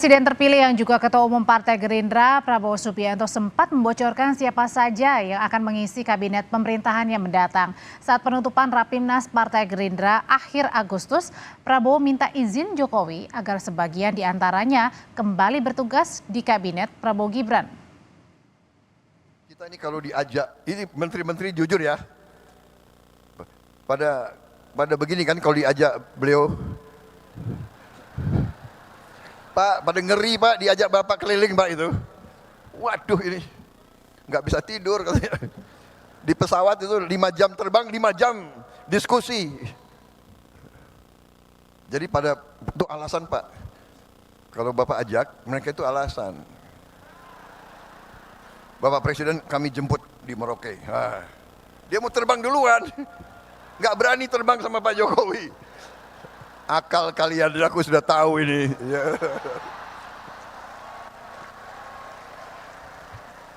Presiden terpilih yang juga Ketua Umum Partai Gerindra, Prabowo Subianto sempat membocorkan siapa saja yang akan mengisi kabinet pemerintahannya mendatang. Saat penutupan Rapimnas Partai Gerindra akhir Agustus, Prabowo minta izin Jokowi agar sebagian di antaranya kembali bertugas di kabinet Prabowo Gibran. Kita ini kalau diajak, ini menteri-menteri jujur ya, pada begini kan kalau diajak beliau, Pak, pada ngeri Pak, diajak Bapak keliling Pak itu. Waduh ini, nggak bisa tidur katanya. Di pesawat itu 5 jam terbang, 5 jam diskusi. Jadi itu alasan Pak, kalau Bapak ajak, mereka itu alasan. Bapak Presiden kami jemput di Merauke. Dia mau terbang duluan, nggak berani terbang sama Pak Jokowi. Akal kalian, aku sudah tahu ini.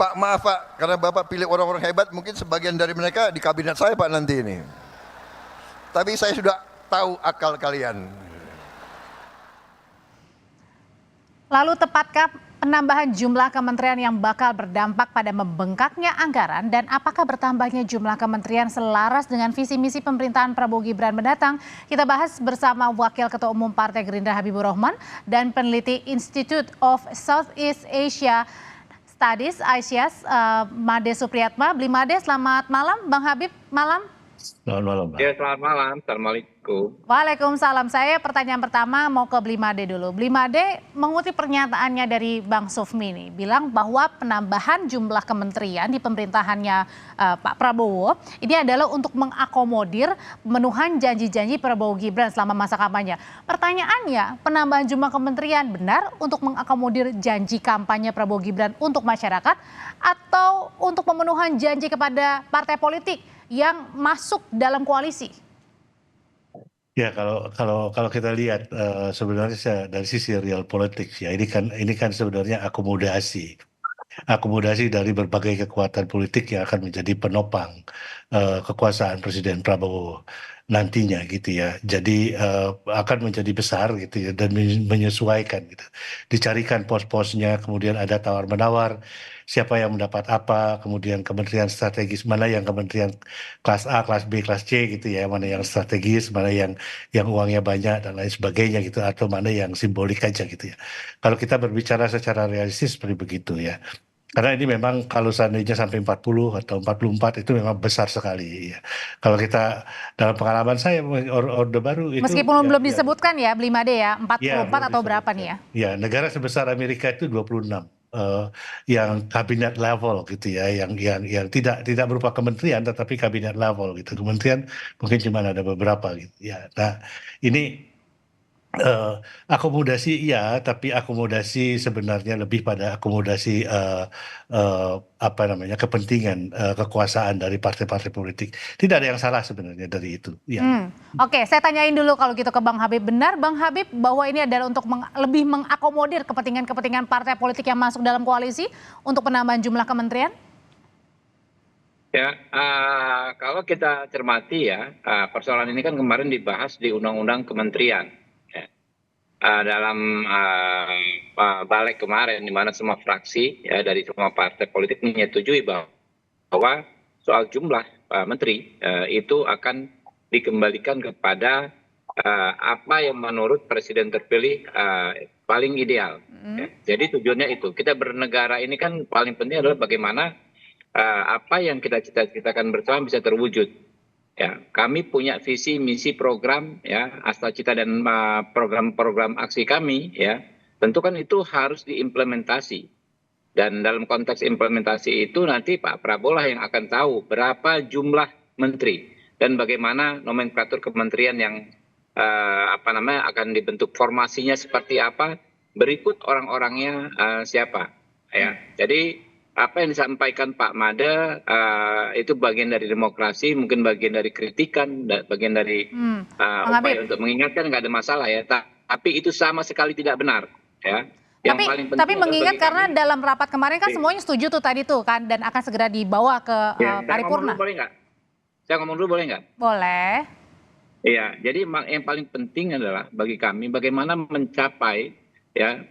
Pak maaf Pak, karena Bapak pilih orang-orang hebat, mungkin sebagian dari mereka di kabinet saya Pak nanti ini. Tapi saya sudah tahu akal kalian. Lalu tepatkah penambahan jumlah kementerian yang bakal berdampak pada membengkaknya anggaran dan apakah bertambahnya jumlah kementerian selaras dengan visi misi pemerintahan Prabowo Gibran mendatang? Kita bahas bersama Wakil Ketua Umum Partai Gerindra Habibur Rahman dan peneliti Institute of Southeast Asia Studies ISIAS Made Supriyatma. Bli Made, selamat malam. Bang Habib, malam. Selamat malam, Mbak. Ya, selamat malam. Assalamualaikum. Waalaikumsalam. Saya pertanyaan pertama mau ke Bli Made dulu. Bli Made mengutip pernyataannya dari Bang Sufmi nih, bilang bahwa penambahan jumlah kementerian di pemerintahannya Pak Prabowo ini adalah untuk mengakomodir pemenuhan janji-janji Prabowo Gibran selama masa kampanye. Pertanyaannya, penambahan jumlah kementerian benar untuk mengakomodir janji kampanye Prabowo Gibran untuk masyarakat atau untuk pemenuhan janji kepada partai politik yang masuk dalam koalisi? Ya kalau kita lihat sebenarnya dari sisi real politik ya ini kan sebenarnya akomodasi dari berbagai kekuatan politik yang akan menjadi penopang kekuasaan Presiden Prabowo nantinya gitu ya. Jadi akan menjadi besar gitu ya dan menyesuaikan gitu. Dicarikan pos-posnya, kemudian ada tawar-menawar siapa yang mendapat apa, kemudian kementerian strategis mana yang kementerian kelas A, kelas B, kelas C gitu ya, mana yang strategis, mana yang uangnya banyak dan lain sebagainya gitu atau mana yang simbolik aja gitu ya. Kalau kita berbicara secara realistis seperti begitu ya. Karena ini memang kalau seandainya sampai 40 atau 44 itu memang besar sekali ya. Kalau kita dalam pengalaman saya Orde Baru itu meskipun belum disebutkan ya Bli Made ya, 44 belum atau berapa nih ya? Ya, negara sebesar Amerika itu 26 yang kabinet level gitu ya, yang tidak berupa kementerian tetapi kabinet level gitu. Kementerian mungkin cuma ada beberapa gitu ya. Nah, ini akomodasi iya, tapi akomodasi sebenarnya lebih pada akomodasi apa namanya kepentingan kekuasaan dari partai-partai politik. Tidak ada yang salah sebenarnya dari itu. Ya. Oke, saya tanyain dulu kalau gitu ke Bang Habib. Benar Bang Habib bahwa ini adalah untuk lebih mengakomodir kepentingan-kepentingan partai politik yang masuk dalam koalisi untuk penambahan jumlah kementerian? Ya, kalau kita cermati ya, persoalan ini kan kemarin dibahas di Undang-Undang Kementerian. Ya. Dalam balik kemarin, di mana semua fraksi ya dari semua partai politik menyetujui bahwa soal jumlah menteri itu akan dikembalikan kepada apa yang menurut presiden terpilih paling ideal. Ya. Jadi tujuannya itu, kita bernegara ini kan paling penting adalah bagaimana apa yang kita cita-citakan bersama bisa terwujud. Ya, kami punya visi, misi, program, ya, asta-cita dan program-program aksi kami, ya, tentu kan itu harus diimplementasi. Dan dalam konteks implementasi itu nanti Pak Prabowo lah yang akan tahu berapa jumlah menteri dan bagaimana nomenklatur kementerian yang akan dibentuk, formasinya seperti apa, berikut orang-orangnya siapa. Ya, jadi apa yang disampaikan Pak Made itu bagian dari demokrasi, mungkin bagian dari kritikan, bagian dari upaya untuk mengingatkan, nggak ada masalah ya. Tapi itu sama sekali tidak benar ya. Yang tapi mengingat karena kami, dalam rapat kemarin kan semuanya setuju tuh tadi tuh kan dan akan segera dibawa ke paripurna. Boleh nggak? Saya ngomong dulu boleh nggak? Boleh. Iya, jadi yang paling penting adalah bagi kami bagaimana mencapai ya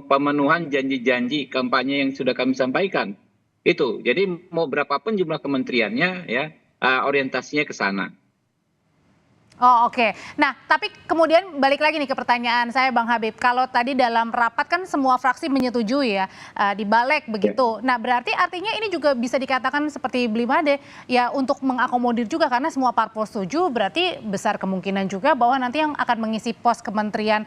pemenuhan janji-janji kampanye yang sudah kami sampaikan. Itu. Jadi mau berapapun jumlah kementeriannya ya orientasinya ke sana. Oh oke. Nah tapi kemudian balik lagi nih ke pertanyaan saya Bang Habib. Kalau tadi dalam rapat kan semua fraksi menyetujui ya di balik begitu. Nah berarti artinya ini juga bisa dikatakan seperti Blimade ya untuk mengakomodir juga karena semua parpol setuju berarti besar kemungkinan juga bahwa nanti yang akan mengisi pos kementerian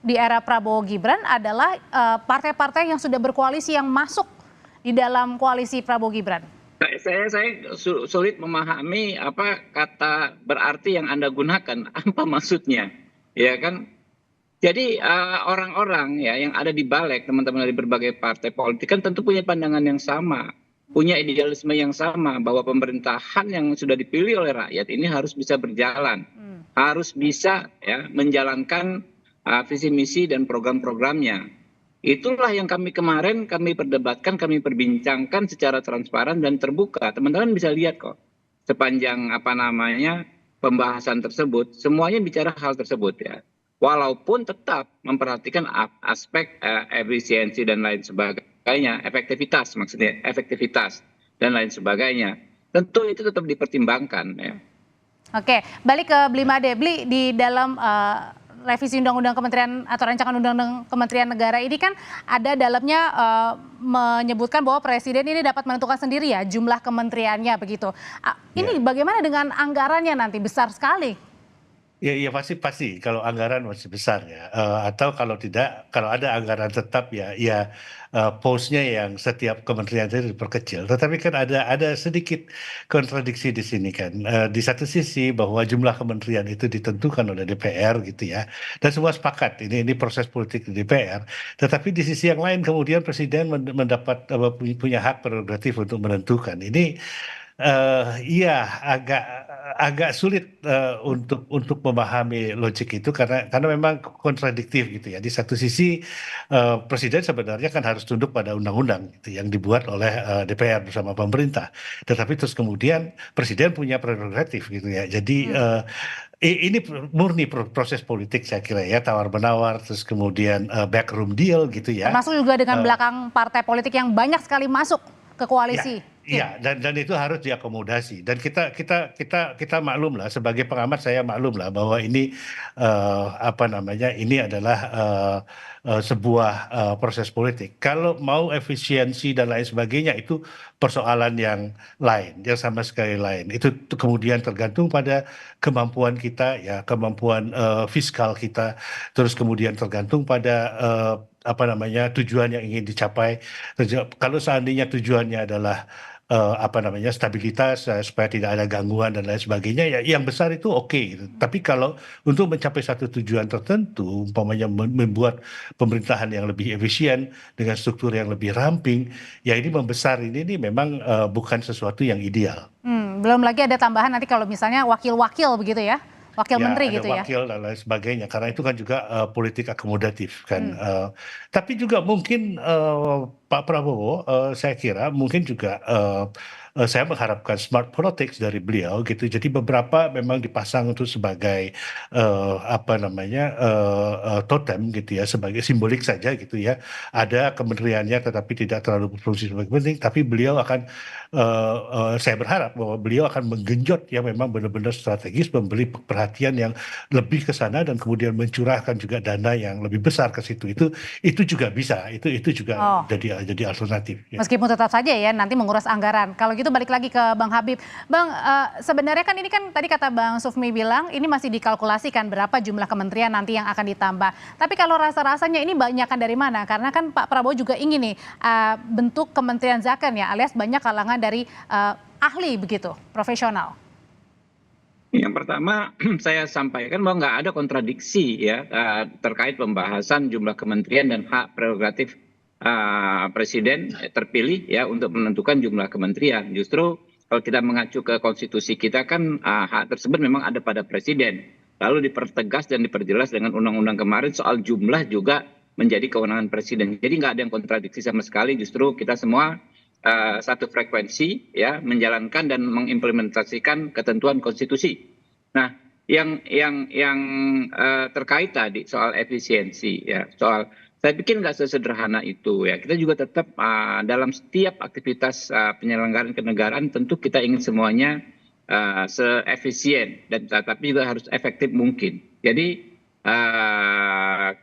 di era Prabowo Gibran adalah partai-partai yang sudah berkoalisi yang masuk di dalam koalisi Prabowo Gibran. Saya sulit memahami apa kata berarti yang Anda gunakan, apa maksudnya, ya kan? Jadi orang-orang ya yang ada di balik teman-teman dari berbagai partai politik kan tentu punya pandangan yang sama, punya idealisme yang sama bahwa pemerintahan yang sudah dipilih oleh rakyat ini harus bisa berjalan, harus bisa ya menjalankan visi misi dan program-programnya. Itulah yang kami kemarin kami perdebatkan, kami perbincangkan secara transparan dan terbuka. Teman-teman bisa lihat kok sepanjang pembahasan tersebut semuanya bicara hal tersebut ya. Walaupun tetap memperhatikan aspek efisiensi dan lain sebagainya, efektivitas maksudnya efektivitas dan lain sebagainya. Tentu itu tetap dipertimbangkan ya. Oke, balik ke Blimade. Bli di dalam revisi undang-undang kementerian atau rancangan undang-undang kementerian negara ini kan ada dalamnya menyebutkan bahwa presiden ini dapat menentukan sendiri ya jumlah kementeriannya begitu. Ini bagaimana dengan anggarannya nanti besar sekali? Ya pasti kalau anggaran masih besar ya, atau kalau tidak, kalau ada anggaran tetap ya posnya yang setiap kementerian itu diperkecil. Tetapi kan ada sedikit kontradiksi di sini kan. Di satu sisi bahwa jumlah kementerian itu ditentukan oleh DPR gitu ya, dan semua sepakat ini proses politik di DPR. Tetapi di sisi yang lain kemudian presiden mendapat punya hak prerogatif untuk menentukan. Ini iya agak sulit untuk memahami logik itu karena memang kontradiktif gitu ya. Di satu sisi presiden sebenarnya kan harus tunduk pada undang-undang gitu yang dibuat oleh DPR bersama pemerintah. Tetapi terus kemudian presiden punya prerogatif gitu ya. Jadi ini murni proses politik saya kira ya, tawar-menawar terus kemudian backroom deal gitu ya. Termasuk juga dengan belakang partai politik yang banyak sekali masuk ke koalisi. Iya, dan itu harus diakomodasi. Dan kita maklum lah sebagai pengamat, saya maklum lah bahwa ini ini adalah sebuah proses politik. Kalau mau efisiensi dan lain sebagainya itu persoalan yang lain, yang sama sekali lain. Itu kemudian tergantung pada kemampuan kita ya, kemampuan fiskal kita, terus kemudian tergantung pada tujuan yang ingin dicapai. Kalau seandainya tujuannya adalah stabilitas supaya tidak ada gangguan dan lain sebagainya ya yang besar itu oke gitu. Tapi kalau untuk mencapai satu tujuan tertentu umpamanya membuat pemerintahan yang lebih efisien dengan struktur yang lebih ramping ya ini membesar ini memang bukan sesuatu yang ideal. Belum lagi ada tambahan nanti kalau misalnya wakil-wakil begitu ya. Wakil menteri gitu ya. Wakil dan lain sebagainya karena itu kan juga politik akomodatif kan. Tapi juga mungkin Pak Prabowo saya kira mungkin juga saya mengharapkan smart politics dari beliau gitu. Jadi beberapa memang dipasang untuk sebagai totem gitu ya, sebagai simbolik saja gitu ya. Ada kementeriannya tetapi tidak terlalu berfungsi sebagai penting. Tapi beliau akan saya berharap bahwa beliau akan menggenjot yang memang benar-benar strategis, memberi perhatian yang lebih ke sana dan kemudian mencurahkan juga dana yang lebih besar ke situ. Itu juga bisa, itu juga jadi alternatif. Ya. Meskipun tetap saja ya nanti menguras anggaran. Kalau gitu balik lagi ke Bang Habib. Bang, sebenarnya kan ini kan tadi kata Bang Sufmi bilang ini masih dikalkulasikan berapa jumlah kementerian nanti yang akan ditambah. Tapi kalau rasa-rasanya ini banyakkan dari mana? Karena kan Pak Prabowo juga ingin nih bentuk kementerian Zakon ya, alias banyak kalangan dari ahli begitu, profesional. Yang pertama saya sampaikan bahwa nggak ada kontradiksi ya terkait pembahasan jumlah kementerian dan hak prerogatif presiden terpilih ya untuk menentukan jumlah kementerian. Justru kalau kita mengacu ke konstitusi kita kan hak tersebut memang ada pada presiden. Lalu dipertegas dan diperjelas dengan undang-undang kemarin soal jumlah juga menjadi kewenangan presiden. Jadi nggak ada yang kontradiksi sama sekali. Justru kita semua satu frekuensi ya menjalankan dan mengimplementasikan ketentuan konstitusi. Nah, yang terkait tadi soal efisiensi ya, soal Saya pikir nggak sesederhana itu ya. Kita juga tetap dalam setiap aktivitas penyelenggaraan kenegaraan tentu kita ingin semuanya seefisien dan tapi juga harus efektif mungkin. Jadi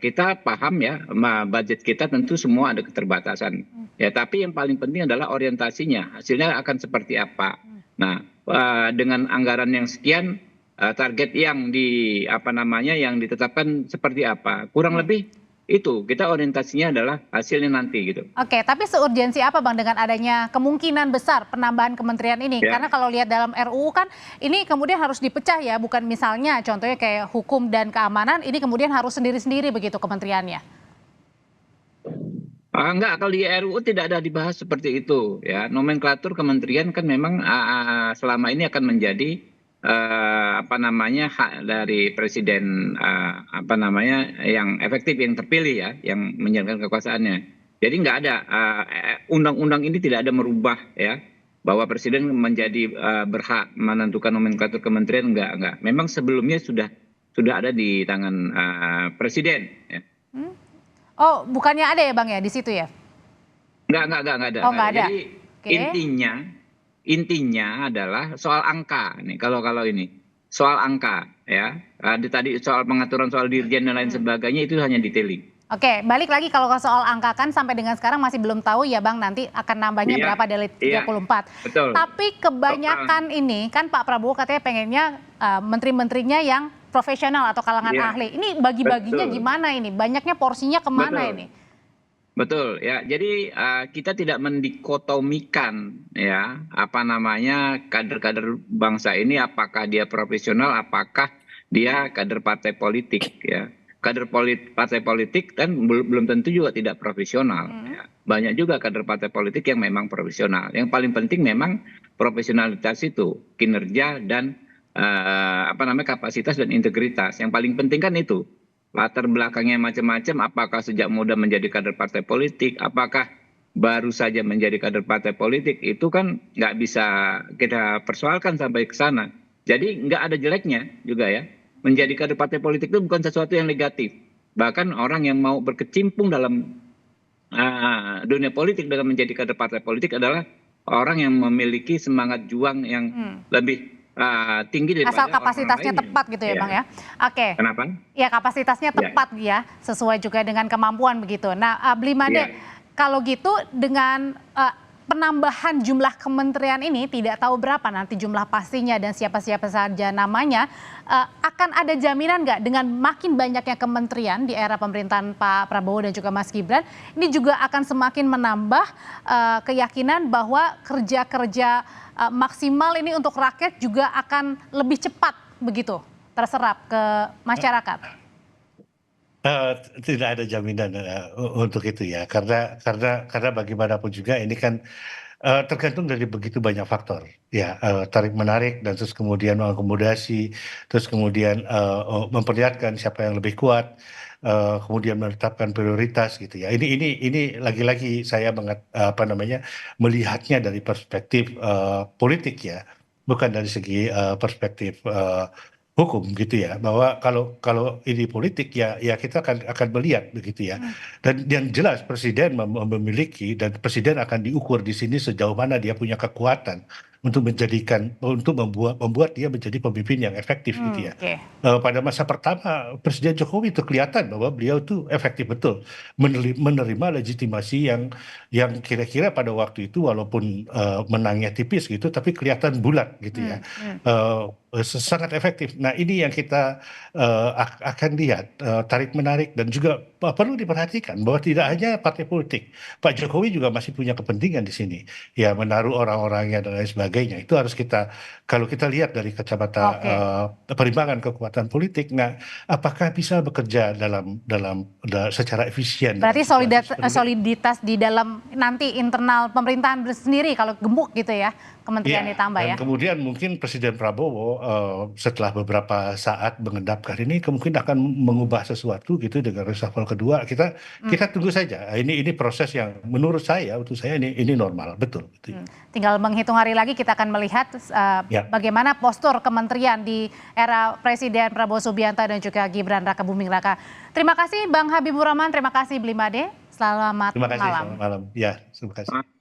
kita paham ya, budget kita tentu semua ada keterbatasan. Ya, tapi yang paling penting adalah orientasinya, hasilnya akan seperti apa. Nah, dengan anggaran yang sekian, target yang yang ditetapkan seperti apa, kurang lebih itu kita orientasinya adalah hasilnya nanti gitu. Oke, tapi seurgensi apa Bang dengan adanya kemungkinan besar penambahan kementerian ini? Ya. Karena kalau lihat dalam RUU kan ini kemudian harus dipecah ya, bukan misalnya contohnya kayak hukum dan keamanan, ini kemudian harus sendiri-sendiri begitu kementeriannya. Enggak, kalau di RUU tidak ada dibahas seperti itu ya. Nomenklatur kementerian kan memang selama ini akan menjadi hak dari presiden yang efektif, yang terpilih ya, yang menjalankan kekuasaannya. Jadi nggak ada undang-undang ini tidak ada merubah ya bahwa presiden menjadi berhak menentukan nomenklatur kementerian, enggak. Memang sebelumnya sudah ada di tangan presiden ya. Oh, bukannya ada ya Bang ya di situ ya? Enggak ada. Oh, nggak ada. Jadi intinya adalah soal angka nih. Kalau ini soal angka ya. Tadi soal pengaturan soal dirjen dan lain sebagainya itu hanya detailing. Oke, balik lagi kalau soal angka kan sampai dengan sekarang masih belum tahu ya Bang nanti akan nambahnya Iya, berapa dari 34. betul. Tapi kebanyakan ini kan Pak Prabowo katanya pengennya menteri-menterinya yang profesional atau kalangan Iya, ahli. Ini bagi-baginya betul. gimana ini? Banyaknya porsinya kemana Betul. ini? Betul ya. Jadi kita tidak mendikotomikan ya kader-kader bangsa ini apakah dia profesional, apakah dia kader partai politik ya. Partai politik kan belum tentu juga tidak profesional. Ya. Banyak juga kader partai politik yang memang profesional. Yang paling penting memang profesionalitas itu, kinerja dan kapasitas dan integritas. Yang paling penting kan itu. Latar belakangnya macam-macam, apakah sejak muda menjadi kader partai politik, apakah baru saja menjadi kader partai politik, itu kan nggak bisa kita persoalkan sampai ke sana. Jadi nggak ada jeleknya juga ya. Menjadi kader partai politik itu bukan sesuatu yang negatif. Bahkan orang yang mau berkecimpung dalam dunia politik dengan menjadi kader partai politik adalah orang yang memiliki semangat juang yang lebih tinggi daripada Asal kapasitasnya orang lainnya. tepat gitu ya Bang ya. Oke. Kenapa? Ya kapasitasnya tepat ya, sesuai juga dengan kemampuan begitu. Nah, Blimade, kalau gitu dengan penambahan jumlah kementerian ini tidak tahu berapa nanti jumlah pastinya dan siapa-siapa saja namanya, akan ada jaminan nggak dengan makin banyaknya kementerian di era pemerintahan Pak Prabowo dan juga Mas Gibran, ini juga akan semakin menambah keyakinan bahwa kerja-kerja maksimal ini untuk rakyat juga akan lebih cepat begitu terserap ke masyarakat? Tidak ada jaminan untuk itu ya, karena bagaimanapun juga ini kan tergantung dari begitu banyak faktor ya, tarik menarik dan terus kemudian mengakomodasi, terus kemudian memperlihatkan siapa yang lebih kuat, kemudian menetapkan prioritas gitu ya. Ini lagi-lagi saya melihatnya dari perspektif politik ya, bukan dari segi perspektif hukum gitu ya, bahwa kalau ini politik ya kita akan melihat begitu ya, dan yang jelas presiden memiliki dan presiden akan diukur di sini sejauh mana dia punya kekuatan untuk membuat dia menjadi pemimpin yang efektif gitu ya. Oke. Pada masa pertama Presiden Jokowi itu kelihatan bahwa beliau tuh efektif betul menerima legitimasi yang kira-kira pada waktu itu walaupun menangnya tipis gitu, tapi kelihatan bulat gitu ya. Sangat efektif. Nah ini yang kita akan lihat tarik menarik, dan juga perlu diperhatikan bahwa tidak hanya partai politik, Pak Jokowi juga masih punya kepentingan di sini ya, menaruh orang-orangnya dan lain sebagainya. Itu harus kalau kita lihat dari kacamata perimbangan kekuatan politik. Nah, apakah bisa bekerja secara efisien? Berarti soliditas di dalam nanti internal pemerintahan sendiri kalau gemuk gitu ya, kementerian ditambah ya. Dan kemudian mungkin Presiden Prabowo setelah beberapa saat mengendapkan ini kemungkinan akan mengubah sesuatu gitu dengan reshuffle kedua, kita tunggu saja. Ini proses yang menurut saya, untuk saya ini normal, betul. Tinggal menghitung hari lagi kita akan melihat bagaimana postur kementerian di era Presiden Prabowo Subianto dan juga Gibran Raka Buming Raka. Terima kasih Bang Habibur Rahman, terima kasih Blimade. Selamat Terima kasih, malam. selamat malam. Ya, terima kasih.